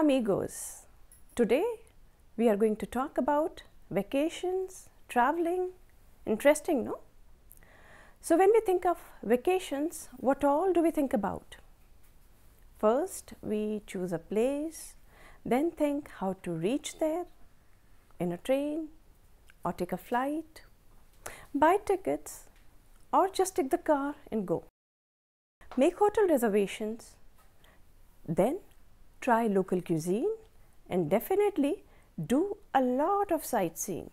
Hola amigos! Today we are going to talk about vacations, traveling. Interesting, no? So when we think of vacations, what all do we think about? First, we choose a place, then think how to reach there in a train or take a flight, buy tickets or just take the car and go. Make hotel reservations, then try local cuisine and definitely do a lot of sightseeing.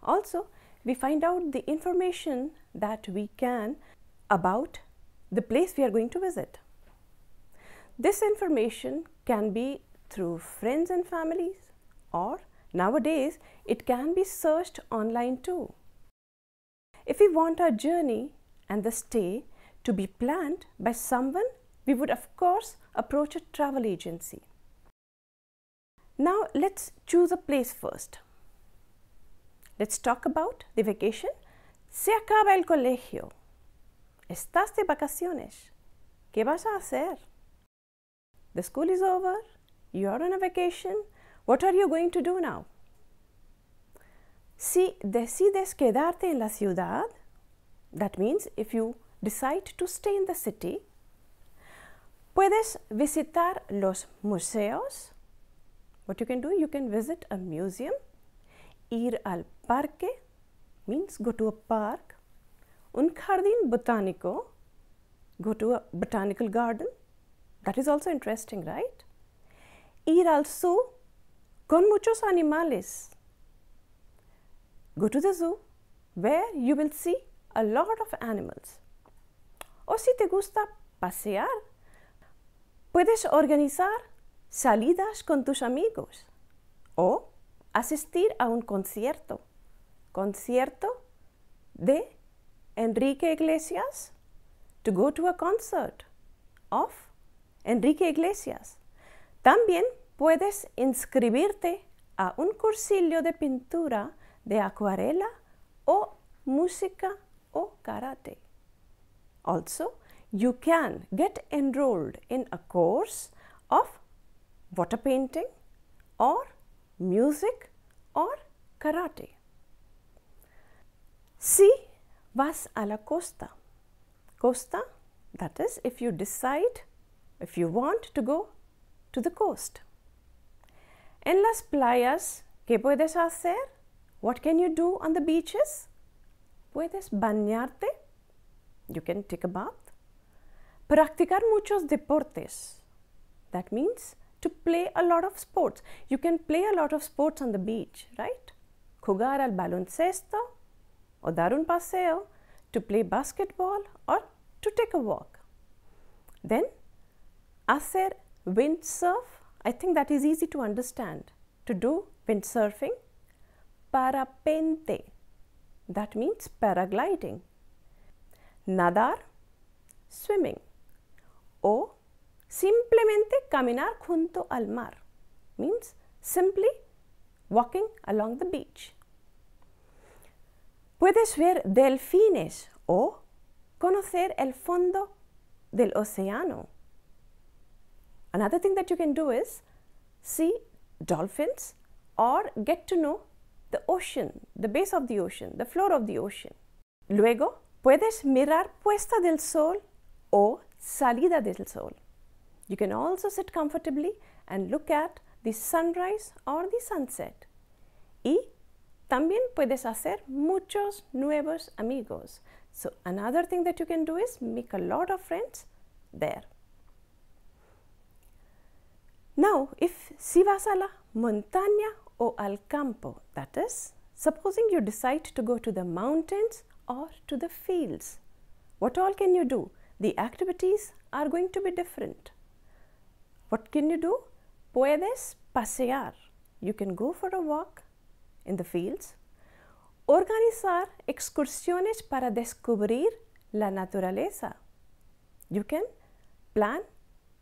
Also, we find out the information that we can about the place we are going to visit. This information can be through friends and families, or nowadays it can be searched online too. If we want our journey and the stay to be planned by someone, we would of course approach a travel agency. Now let's choose a place first. Let's talk about the vacation. Se acaba el colegio. Estás de vacaciones. ¿Qué vas a hacer? The school is over. You are on a vacation. What are you going to do now? Si decides quedarte en la ciudad, that means if you decide to stay in the city, puedes visitar los museos. What you can do, you can visit a museum. Ir al parque means go to a park. Un jardín botánico, go to a botanical garden. That is also interesting, right? Ir al zoo con muchos animales. Go to the zoo where you will see a lot of animals. O si te gusta pasear, puedes organizar salidas con tus amigos o asistir a un concierto. Concierto de Enrique Iglesias. To go to a concert of Enrique Iglesias. También puedes inscribirte a un cursillo de pintura, de acuarela o música o karate. Also, you can get enrolled in a course of water painting or music or karate. Si vas a la costa. Costa, that is if you decide, if you want to go to the coast. En las playas, ¿qué puedes hacer? What can you do on the beaches? Puedes bañarte. You can take a bath. Practicar muchos deportes. That means to play a lot of sports. You can play a lot of sports on the beach, right? Jugar al baloncesto o dar un paseo, to play basketball or to take a walk. Then, hacer windsurf. I think that is easy to understand. To do windsurfing. Parapente. That means paragliding. Nadar, swimming. O simplemente caminar junto al mar. Means simply walking along the beach. Puedes ver delfines o conocer el fondo del océano. Another thing that you can do is see dolphins or get to know the ocean, the base of the ocean, the floor of the ocean. Luego, puedes mirar puesta del sol o salida del sol. You can also sit comfortably and look at the sunrise or the sunset. Y también puedes hacer muchos nuevos amigos. So another thing that you can do is make a lot of friends there. Now, if si vas a la montaña o al campo, that is, supposing you decide to go to the mountains or to the fields, what all can you do? The activities are going to be different. What can you do? Puedes pasear. You can go for a walk in the fields. Organizar excursiones para descubrir la naturaleza. You can plan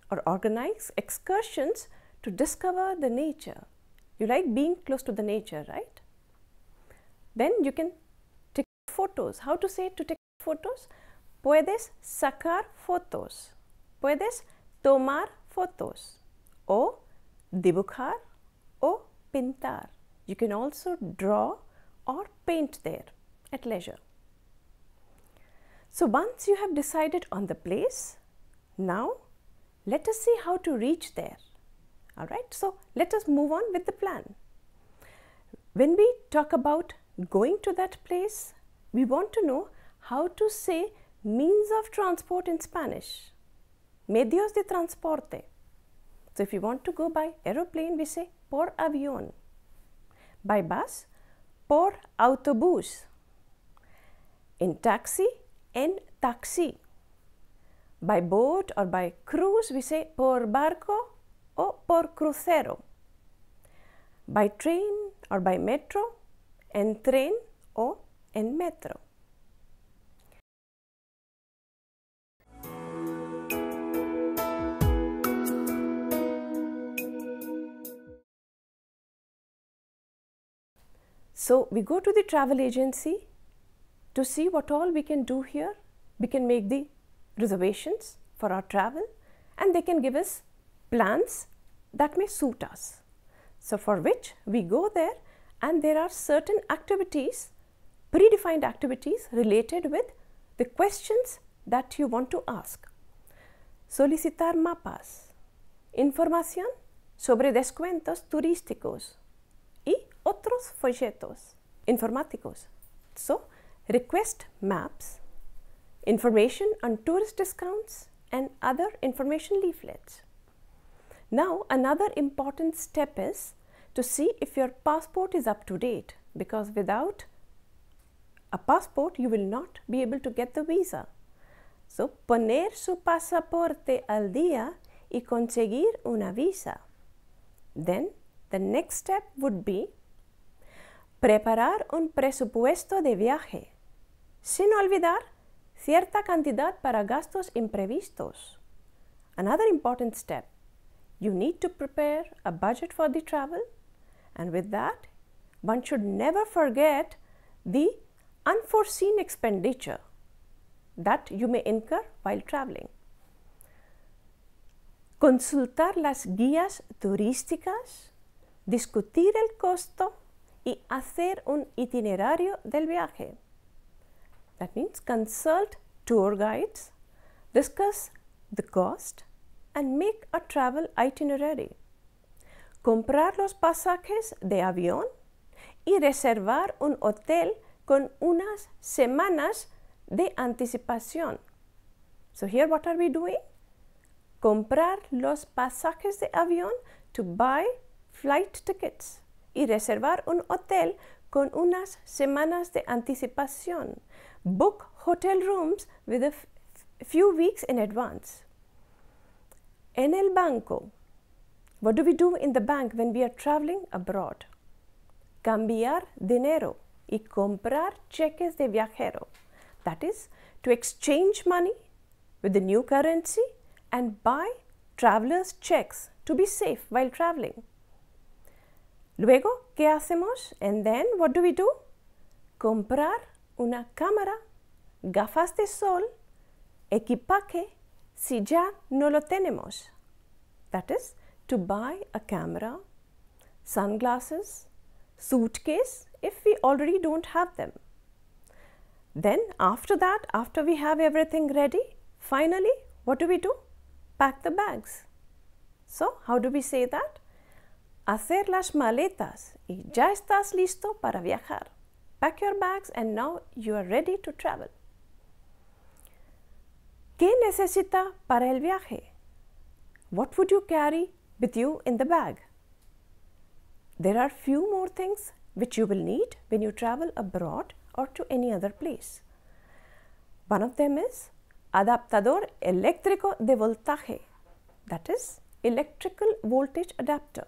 or organize excursions to discover the nature. You like being close to the nature, right? Then you can take photos. How to say to take photos? Puedes sacar fotos. Puedes tomar fotos. O dibujar o pintar. You can also draw or paint there at leisure. So once you have decided on the place, now let us see how to reach there. All right, so let us move on with the plan. When we talk about going to that place, we want to know how to say means of transport in Spanish. Medios de transporte. So if you want to go by aeroplane, we say por avión. By bus, por autobús. In taxi, en taxi. By boat or by cruise, we say por barco o por crucero. By train or by metro, en tren o en metro. So we go to the travel agency to see what all we can do here. We can make the reservations for our travel and they can give us plans that may suit us. So for which we go there and there are certain activities, predefined activities related with the questions that you want to ask. Solicitar mapas, información sobre descuentos turísticos y otros folletos informáticos. So request maps, information on tourist discounts and other information leaflets. Now another important step is to see if your passport is up to date, because without a passport you will not be able to get the visa. So poner su pasaporte al día y conseguir una visa. Then the next step would be preparar un presupuesto de viaje, sin olvidar cierta cantidad para gastos imprevistos. Another important step, you need to prepare a budget for the travel, and with that, one should never forget the unforeseen expenditure that you may incur while traveling. Consultar las guías turísticas, discutir el costo y hacer un itinerario del viaje. That means consult tour guides, discuss the cost and make a travel itinerary. Comprar los pasajes de avión y reservar un hotel con unas semanas de anticipación. So here what are we doing? Comprar los pasajes de avión, to buy flight tickets y reservar un hotel con unas semanas de anticipación. Book hotel rooms with a few weeks in advance. En el banco. What do we do in the bank when we are traveling abroad? Cambiar dinero y comprar cheques de viajero. That is, to exchange money with the new currency and buy traveler's checks to be safe while traveling. Luego, ¿qué hacemos? And then, what do we do? Comprar una cámara, gafas de sol, equipaje, si ya no lo tenemos. That is, to buy a camera, sunglasses, suitcase, if we already don't have them. Then, after that, after we have everything ready, finally, what do we do? Pack the bags. So, how do we say that? Hacer las maletas y ya estás listo para viajar. Pack your bags and now you are ready to travel. ¿Qué necesita para el viaje? What would you carry with you in the bag? There are few more things which you will need when you travel abroad or to any other place. One of them is adaptador eléctrico de voltaje, that is, electrical voltage adapter.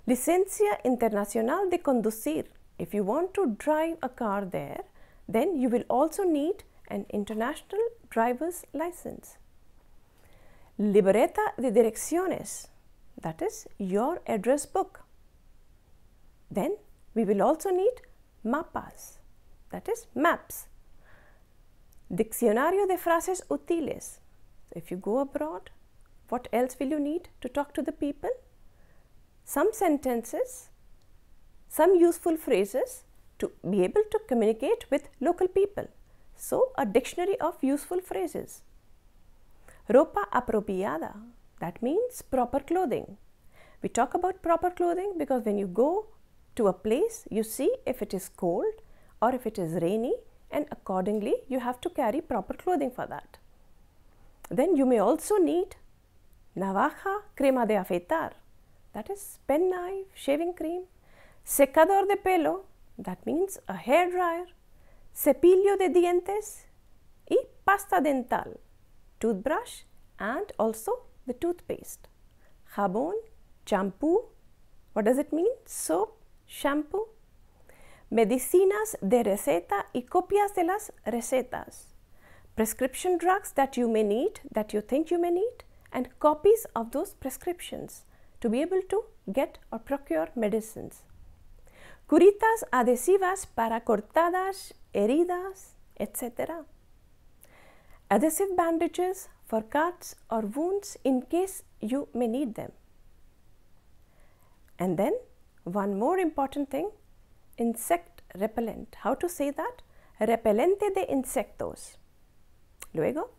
Licencia Internacional de Conducir. If you want to drive a car there, then you will also need an international driver's license. Libreta de direcciones, that is your address book. Then we will also need mapas, that is maps. Diccionario de frases útiles. So if you go abroad, what else will you need to talk to the people? some sentences, some useful phrases to be able to communicate with local people. So, a dictionary of useful phrases. Ropa apropiada, that means proper clothing. We talk about proper clothing because when you go to a place, you see if it is cold or if it is rainy, and accordingly you have to carry proper clothing for that. Then you may also need navaja, crema de afeitar, that is pen knife, shaving cream, secador de pelo, that means a hair dryer, cepillo de dientes y pasta dental, toothbrush and also the toothpaste, jabón, shampoo, what does it mean? Soap, shampoo, medicinas de receta y copias de las recetas, prescription drugs that you may need, that you think you may need, and copies of those prescriptions to be able to get or procure medicines. Curitas adhesivas para cortadas, heridas, etc. Adhesive bandages for cuts or wounds in case you may need them. And then one more important thing, insect repellent. How to say that? Repelente de insectos. Luego,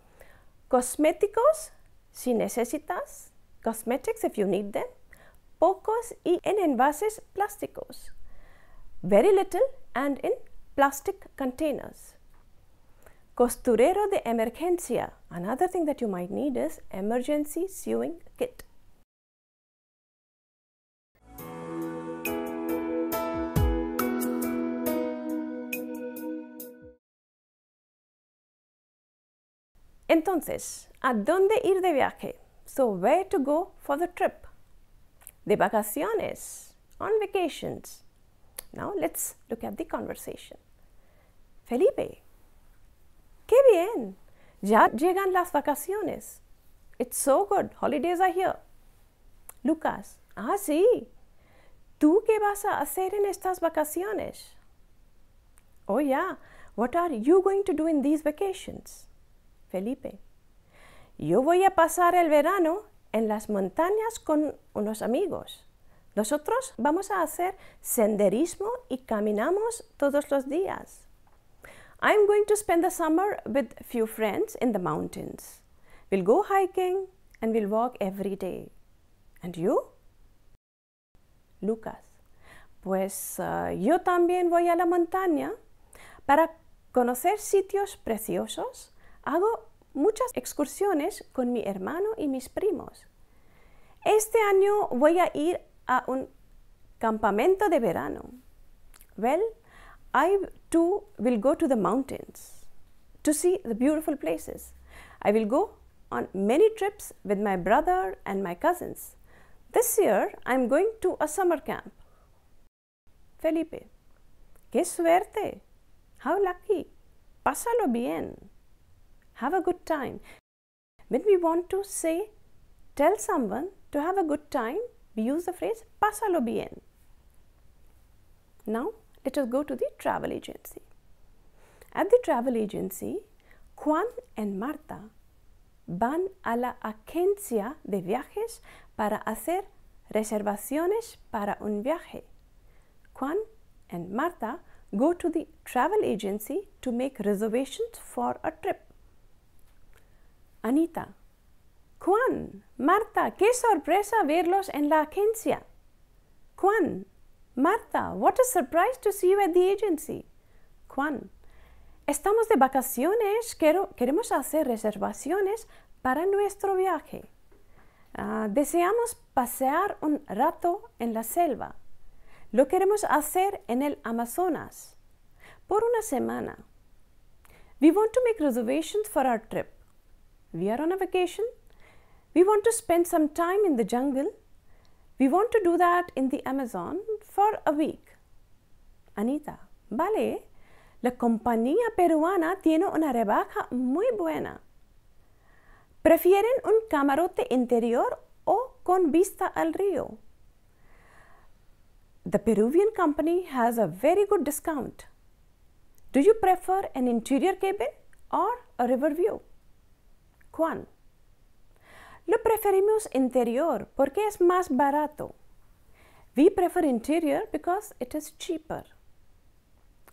cosméticos si necesitas, cosmetics if you need them, pocos y en envases plásticos, very little and in plastic containers. Costurero de emergencia, another thing that you might need is emergency sewing kit. Entonces, ¿a dónde ir de viaje? So, where to go for the trip? De vacaciones, on vacations. Now, let's look at the conversation. Felipe, qué bien, ya llegan las vacaciones. It's so good, holidays are here. Lucas, ah, sí. ¿Tú qué vas a hacer en estas vacaciones? Oh, yeah, what are you going to do in these vacations? Felipe, yo voy a pasar el verano en las montañas con unos amigos. Nosotros vamos a hacer senderismo y caminamos todos los días. I'm going to spend the summer with a few friends in the mountains. We'll go hiking and we'll walk every day. And you? Lucas, pues yo también voy a la montaña para conocer sitios preciosos. Hago muchas excursiones con mi hermano y mis primos. Este año voy a ir a un campamento de verano. Well, I too will go to the mountains to see the beautiful places. I will go on many trips with my brother and my cousins. This year, I am going to a summer camp. Felipe, qué suerte! How lucky! Pásalo bien! Have a good time. When we want to say, tell someone to have a good time, we use the phrase pásalo bien. Now, let us go to the travel agency. At the travel agency, Juan and Marta van a la agencia de viajes para hacer reservaciones para un viaje. Juan and Marta go to the travel agency to make reservations for a trip. Anita, Juan, Marta, qué sorpresa verlos en la agencia. Juan, Marta, what a surprise to see you at the agency. Juan, estamos de vacaciones, queremos hacer reservaciones para nuestro viaje. Deseamos pasear un rato en la selva. Lo queremos hacer en el Amazonas por una semana. We want to make reservations for our trip. We are on a vacation. We want to spend some time in the jungle. We want to do that in the Amazon for a week. Anita, vale, la compañía peruana tiene una rebaja muy buena. ¿Prefieren un camarote interior o con vista al río? The Peruvian company has a very good discount. Do you prefer an interior cabin or a river view? Juan, lo preferimos interior porque es más barato. We prefer interior because it is cheaper.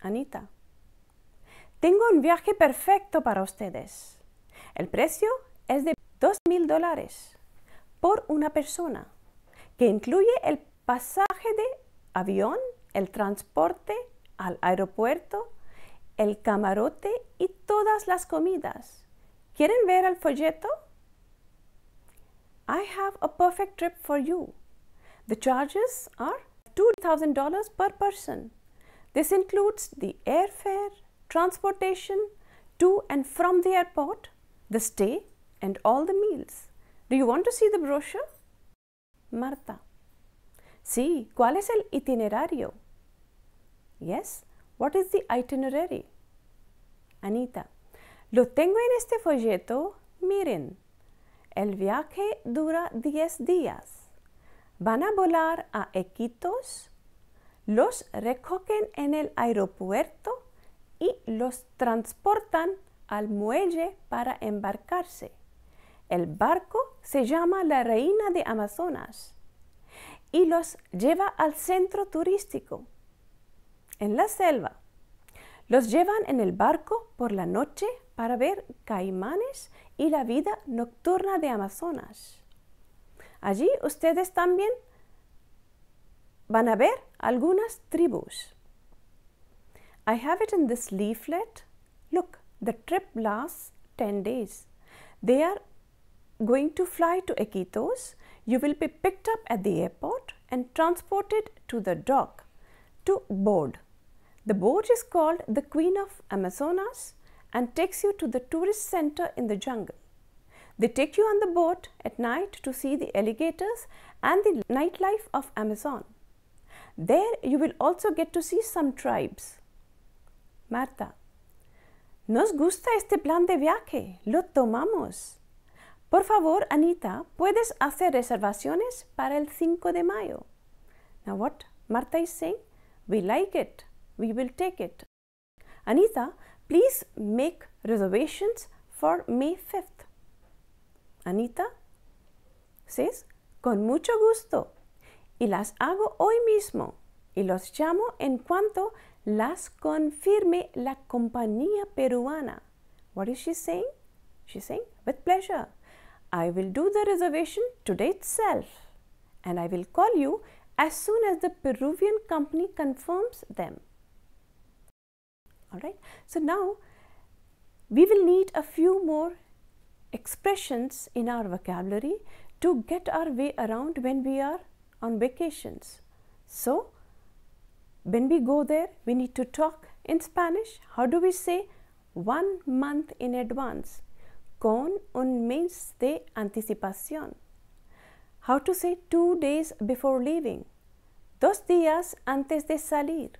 Anita: tengo un viaje perfecto para ustedes. El precio es de $2,000 por una persona, que incluye el pasaje de avión, el transporte al aeropuerto, el camarote y todas las comidas. ¿Quieren ver el folleto? I have a perfect trip for you. The charges are $2,000 per person. This includes the airfare, transportation to and from the airport, the stay, and all the meals. Do you want to see the brochure? Marta: sí, ¿cuál es el itinerario? Yes, what is the itinerary? Anita: lo tengo en este folleto, miren. El viaje dura 10 días. Van a volar a Iquitos, los recogen en el aeropuerto y los transportan al muelle para embarcarse. El barco se llama la Reina de Amazonas y los lleva al centro turístico. En la selva, los llevan en el barco por la noche para ver caimanes y la vida nocturna de Amazonas. Allí ustedes también van a ver algunas tribus. I have it in this leaflet. Look, the trip lasts 10 days. They are going to fly to Iquitos. You will be picked up at the airport and transported to the dock to board. The boat is called the Queen of Amazonas and takes you to the tourist center in the jungle. They take you on the boat at night to see the alligators and the nightlife of Amazon. There you will also get to see some tribes. Marta: nos gusta este plan de viaje, lo tomamos. Por favor, Anita, ¿puedes hacer reservaciones para el 5 de mayo? Now what Marta is saying, we like it, we will take it. Anita, please make reservations for May 5th. Anita says, con mucho gusto, y las hago hoy mismo, y los llamo en cuanto las confirme la compañía peruana. What is she saying? She's saying, with pleasure. I will do the reservation today itself, and I will call you as soon as the Peruvian company confirms them. All right. So now we will need a few more expressions in our vocabulary to get our way around when we are on vacations. So when we go there, we need to talk in Spanish. How do we say 1 month in advance? Con un mes de anticipación. How to say 2 days before leaving? 2 días antes de salir.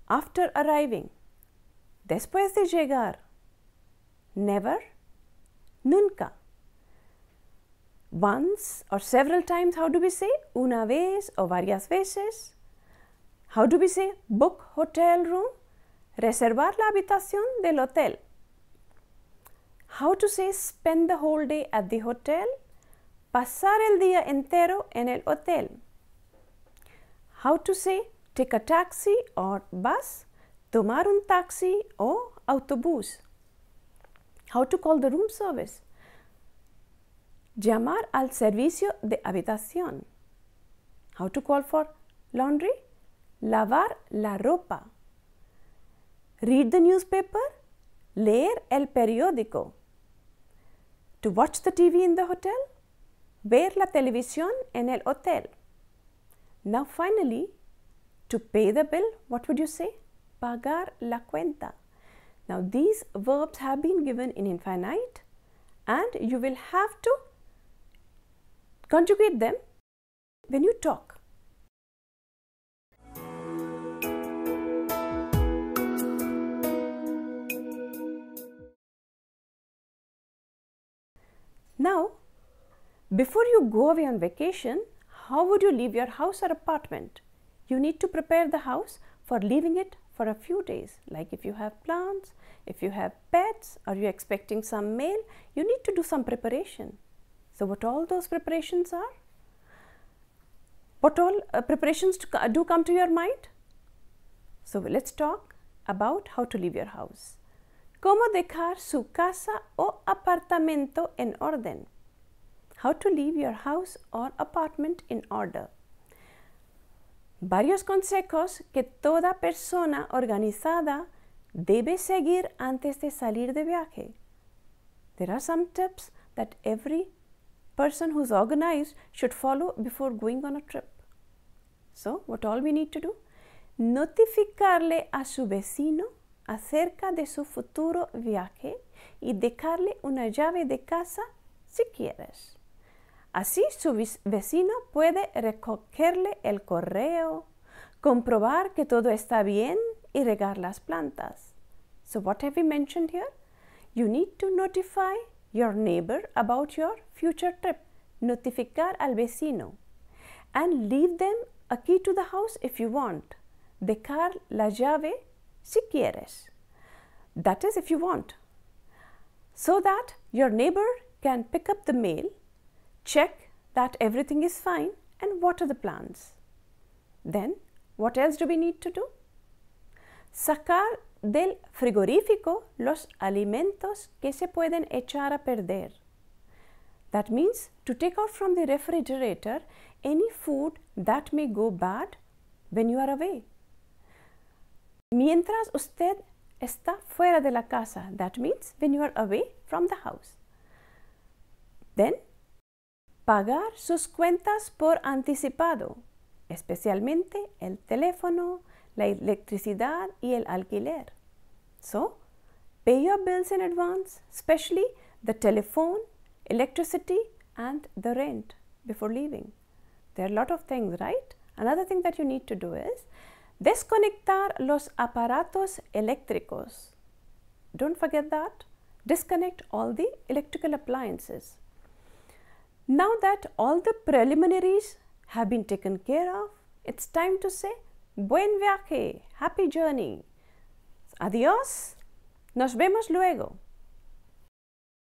After arriving. Después de llegar. Never. Nunca. Once or several times, how do we say? Una vez o varias veces. How do we say book hotel room? Reservar la habitación del hotel. How to say spend the whole day at the hotel? Pasar el día entero en el hotel. How to say take a taxi or bus? Tomar un taxi o autobús. How to call the room service? Llamar al servicio de habitación. How to call for laundry? Lavar la ropa. Read the newspaper? Leer el periódico. To watch the TV in the hotel? Ver la televisión en el hotel. Now finally, to pay the bill, what would you say? Pagar la cuenta. Now these verbs have been given in infinite and you will have to conjugate them when you talk. Now, before you go away on vacation, how would you leave your house or apartment? You need to prepare the house for leaving it for a few days. Like if you have plants, if you have pets, or you're expecting some mail, you need to do some preparation. So what all those preparations are? What all preparations do come to your mind? So let's talk about how to leave your house. ¿Cómo dejar su casa o apartamento en orden? How to leave your house or apartment in order. Varios consejos que toda persona organizada debe seguir antes de salir de viaje. There are some tips that every person who's organized should follow before going on a trip. So, what all we need to do? Notificarle a su vecino acerca de su futuro viaje y dejarle una llave de casa si quieres. Así su vecino puede recogerle el correo, comprobar que todo está bien y regar las plantas. So what have we mentioned here? You need to notify your neighbor about your future trip. Notificar al vecino. And leave them a key to the house if you want. Dejar la llave si quieres. That is if you want. So that your neighbor can pick up the mail, check that everything is fine and water the plants. Then, what else do we need to do? Sacar del frigorífico los alimentos que se pueden echar a perder. That means to take out from the refrigerator any food that may go bad when you are away. Mientras usted está fuera de la casa, that means when you are away from the house. Then, pagar sus cuentas por anticipado, especialmente el teléfono, la electricidad y el alquiler. So, pay your bills in advance, especially the telephone, electricity and the rent before leaving. There are a lot of things, right? Another thing that you need to do is desconectar los aparatos eléctricos. Don't forget that. Disconnect all the electrical appliances. Now that all the preliminaries have been taken care of, it's time to say buen viaje, happy journey. Adiós, nos vemos luego.